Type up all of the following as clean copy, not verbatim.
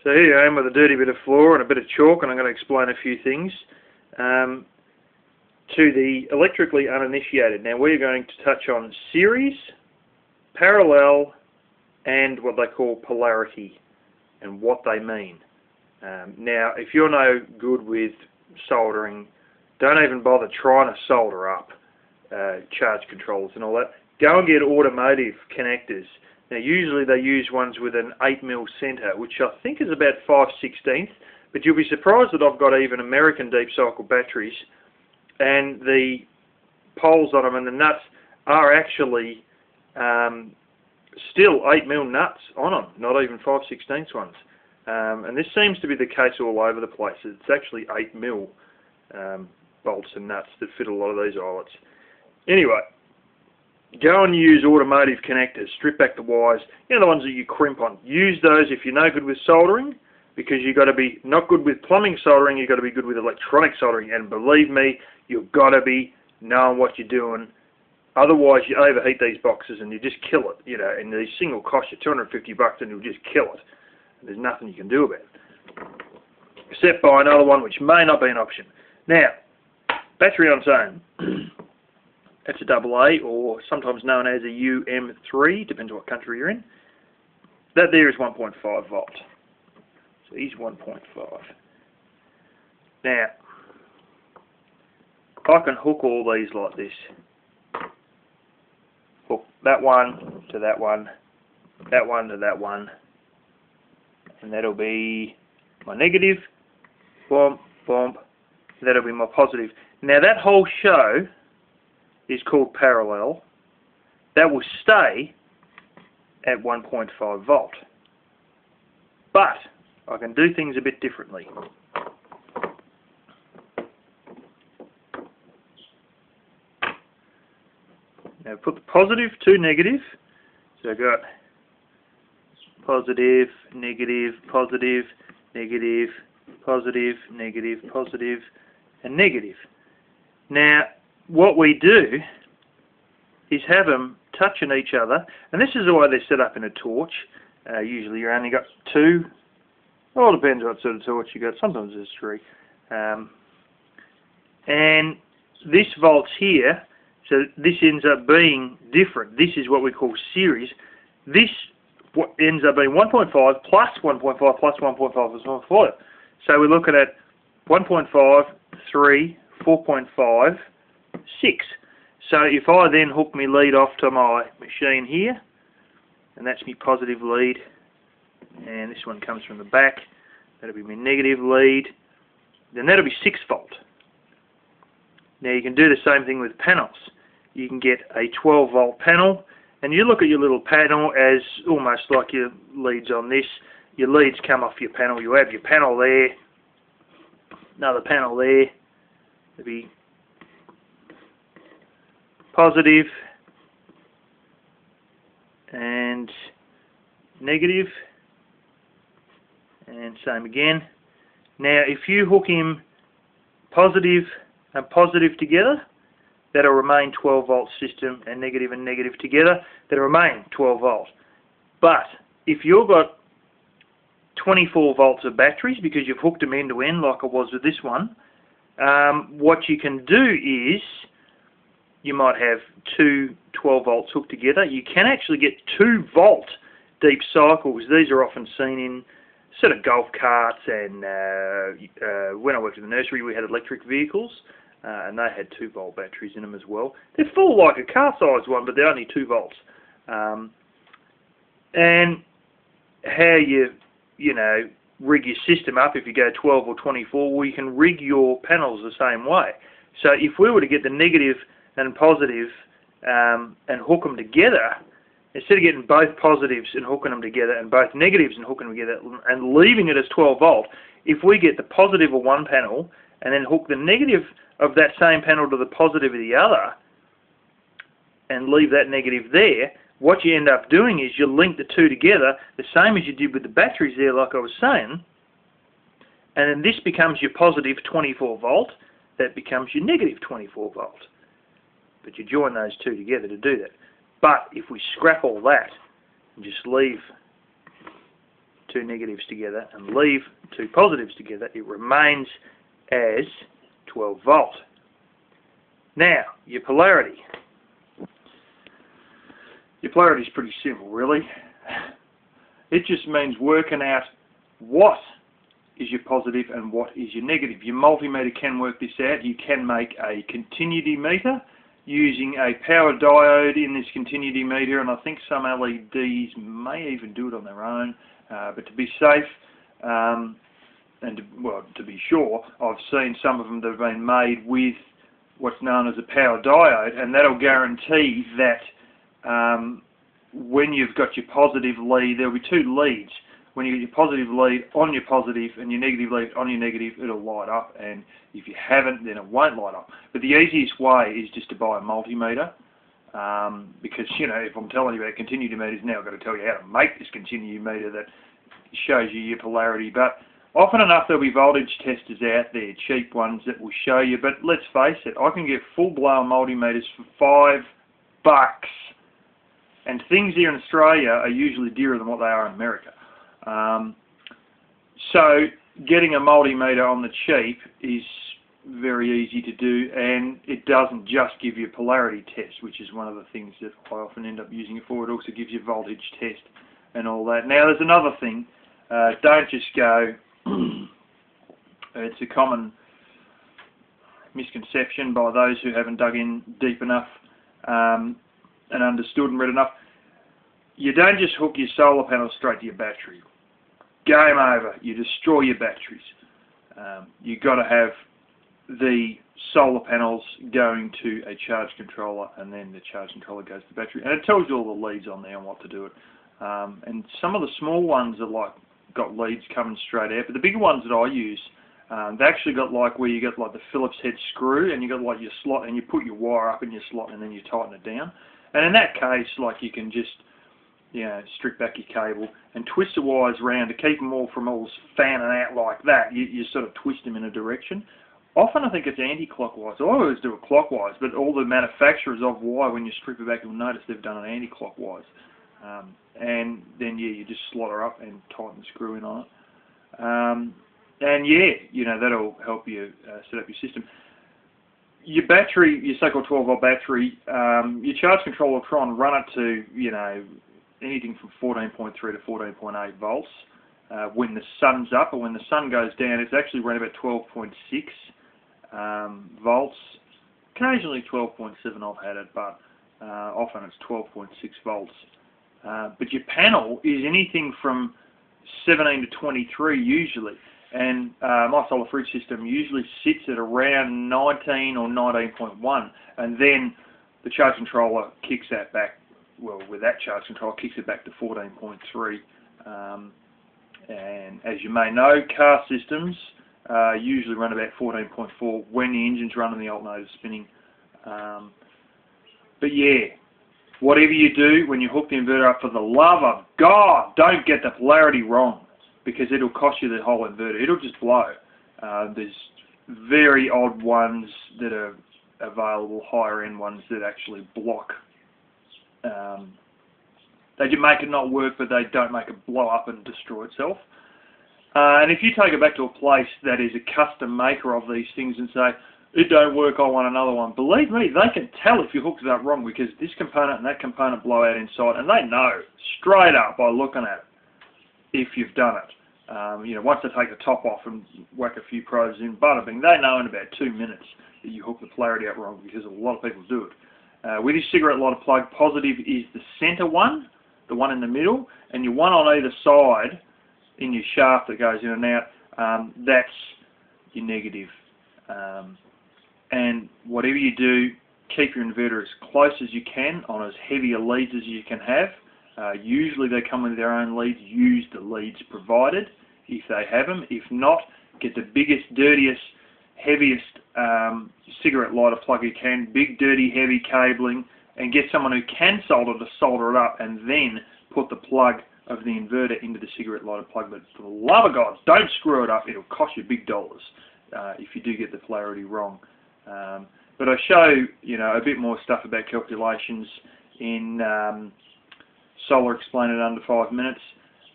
So here I am with a dirty bit of floor and a bit of chalk, and I'm going to explain a few things to the electrically uninitiated. Now we're going to touch on series, parallel, and what they call polarity, and what they mean. Now if you're no good with soldering, don't even bother trying to solder up charge controllers and all that. Go and get automotive connectors. Now usually they use ones with an 8mm centre, which I think is about 5/16, but you'll be surprised that I've got even American deep cycle batteries, and the poles on them and the nuts are actually still 8mm nuts on them, not even 5/16 ones. And this seems to be the case all over the place. It's actually 8mm bolts and nuts that fit a lot of these eyelets. Anyway, go and use automotive connectors, strip back the wires, you know, the ones that you crimp on. Use those if you're no good with soldering, because you've got to be not good with plumbing soldering, you've got to be good with electronic soldering, and believe me, you've got to be knowing what you're doing. Otherwise you overheat these boxes and you just kill it, you know, and these thing will cost you $250 and you'll just kill it. And there's nothing you can do about it. Except buy another one, which may not be an option. Now, battery on its own. That's a AA, or sometimes known as a UM3, depends what country you're in. That there is 1.5 volt. So he's 1.5. Now, I can hook all these like this. Hook that one to that one, that one to that one, and that'll be my negative, bump, bump, that'll be my positive. Now that whole show is called parallel. That will stay at 1.5 volt. But I can do things a bit differently. Now put the positive to negative. So I've got positive, negative, positive, negative, positive, negative, positive, and negative. Now what we do is have them touching each other, and this is the way they're set up in a torch. Usually you only got two. Well, it depends what sort of torch you got. Sometimes there's three. And this volts here, so this ends up being different. This is what we call series. This what ends up being 1.5 plus 1.5 plus 1.5 plus 1.5. So we're looking at 1.5, 3, 4.5, 6. So if I then hook my lead off to my machine here, and that's my positive lead, and this one comes from the back, that'll be my negative lead, then that'll be 6 volt. Now you can do the same thing with panels. You can get a 12 volt panel, and you look at your little panel as almost like your leads on this. Your leads come off your panel. You have your panel there, another panel there. There'll be positive and negative, and same again. Now if you hook him positive and positive together, that'll remain 12 volt system, and negative together, that'll remain 12 volt. But if you've got 24 volts of batteries, because you've hooked them end to end like I was with this one, what you can do is you might have two 12 volts hooked together. You can actually get 2 volt deep cycles. These are often seen in sort of golf carts, and when I worked in the nursery we had electric vehicles, and they had 2 volt batteries in them as well. They're full like a car sized one, but they're only 2 volts. And how you know, rig your system up, if you go 12 or 24, well, you can rig your panels the same way. So if we were to get the negative and positive and hook them together, instead of getting both positives and hooking them together and both negatives and hooking them together and leaving it as 12 volt, if we get the positive of one panel and then hook the negative of that same panel to the positive of the other and leave that negative there, what you end up doing is you link the two together the same as you did with the batteries there, like I was saying, and then this becomes your positive 24 volt, that becomes your negative 24 volt. But you join those two together to do that. But if we scrap all that and just leave two negatives together and leave two positives together, it remains as 12 volt. Now, your polarity. Your polarity is pretty simple, really. It just means working out what is your positive and what is your negative. Your multimeter can work this out. You can make a continuity meter using a power diode in this continuity meter, and I think some LEDs may even do it on their own, but to be safe and to be sure, I've seen some of them that have been made with what's known as a power diode, and that'll guarantee that when you've got your positive lead, there'll be two leads. When you get your positive lead on your positive and your negative lead on your negative, it'll light up, and if you haven't, then it won't light up. But the easiest way is just to buy a multimeter, because, you know, if I'm telling you about continuity meters now, I've got to tell you how to make this continuity meter that shows you your polarity. But often enough there'll be voltage testers out there, cheap ones, that will show you. But let's face it, I can get full-blown multimeters for $5. And things here in Australia are usually dearer than what they are in America. So getting a multimeter on the cheap is very easy to do, and it doesn't just give you a polarity test, which is one of the things that I often end up using it for. It also gives you a voltage test and all that. Now there's another thing. Don't just go, it's a common misconception by those who haven't dug in deep enough and understood and read enough. You don't just hook your solar panel straight to your battery. Game over. You destroy your batteries. You've got to have the solar panels going to a charge controller, and then the charge controller goes to the battery. And it tells you all the leads on there and what to do it. And some of the small ones are got leads coming straight out, but the bigger ones that I use, they actually got where you got the Phillips head screw, and you got your slot, and you put your wire up in your slot, and then you tighten it down. And in that case, you can just strip back your cable and twist the wires around to keep them all from all fanning out like that. You sort of twist them in a direction. Often I think it's anti-clockwise. I always do it clockwise, but all the manufacturers of wire, when you strip it back, you'll notice they've done it anti-clockwise. And then you just slot her up and tighten the screw in on it. And that'll help you set up your system. Your battery, your so-called 12-volt battery, your charge controller will try and run it to, anything from 14.3 to 14.8 volts. When the sun's up, or when the sun goes down, it's actually around about 12.6 volts. Occasionally 12.7 I've had it, but often it's 12.6 volts. But your panel is anything from 17 to 23 usually. And my solar fridge system usually sits at around 19 or 19.1, and then the charge controller kicks that back. Well, with that charge controller, kicks it back to 14.3. And as you may know, car systems usually run about 14.4 when the engine's running, the alternator's spinning. But yeah, whatever you do, when you hook the inverter up, for the love of God, don't get the polarity wrong, because it'll cost you the whole inverter. It'll just blow. There's very odd ones that are available, higher end ones that actually block. They do make it not work, but they don't make it blow up and destroy itself. And if you take it back to a place that is a custom maker of these things and say, it don't work, I want another one, believe me, they can tell if you hooked it up wrong, because this component and that component blow out inside, and they know straight up by looking at it if you've done it. Once they take the top off and whack a few probes in, bada bing, they know in about 2 minutes that you hook the polarity up wrong, because a lot of people do it. With your cigarette lighter plug, positive is the centre one, the one in the middle, and your one on either side in your shaft that goes in and out, that's your negative. And whatever you do, keep your inverter as close as you can on as heavy a leads as you can have. Usually they come with their own leads. Use the leads provided if they have them. If not, get the biggest, dirtiest, heaviest cigarette lighter plug you can, big, dirty, heavy cabling, and get someone who can solder to solder it up, and then put the plug of the inverter into the cigarette lighter plug. But for the love of God, don't screw it up. It'll cost you big dollars if you do get the polarity wrong. But I show a bit more stuff about calculations in Solar Explained in Under 5 Minutes.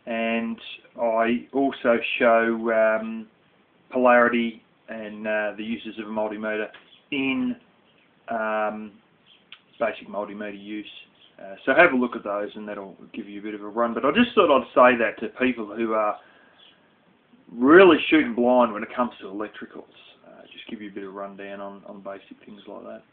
and I also show polarity and the uses of a multimeter in basic multimeter use. So have a look at those, and that'll give you a bit of a run. But I just thought I'd say that to people who are really shooting blind when it comes to electricals. Just give you a bit of rundown on basic things like that.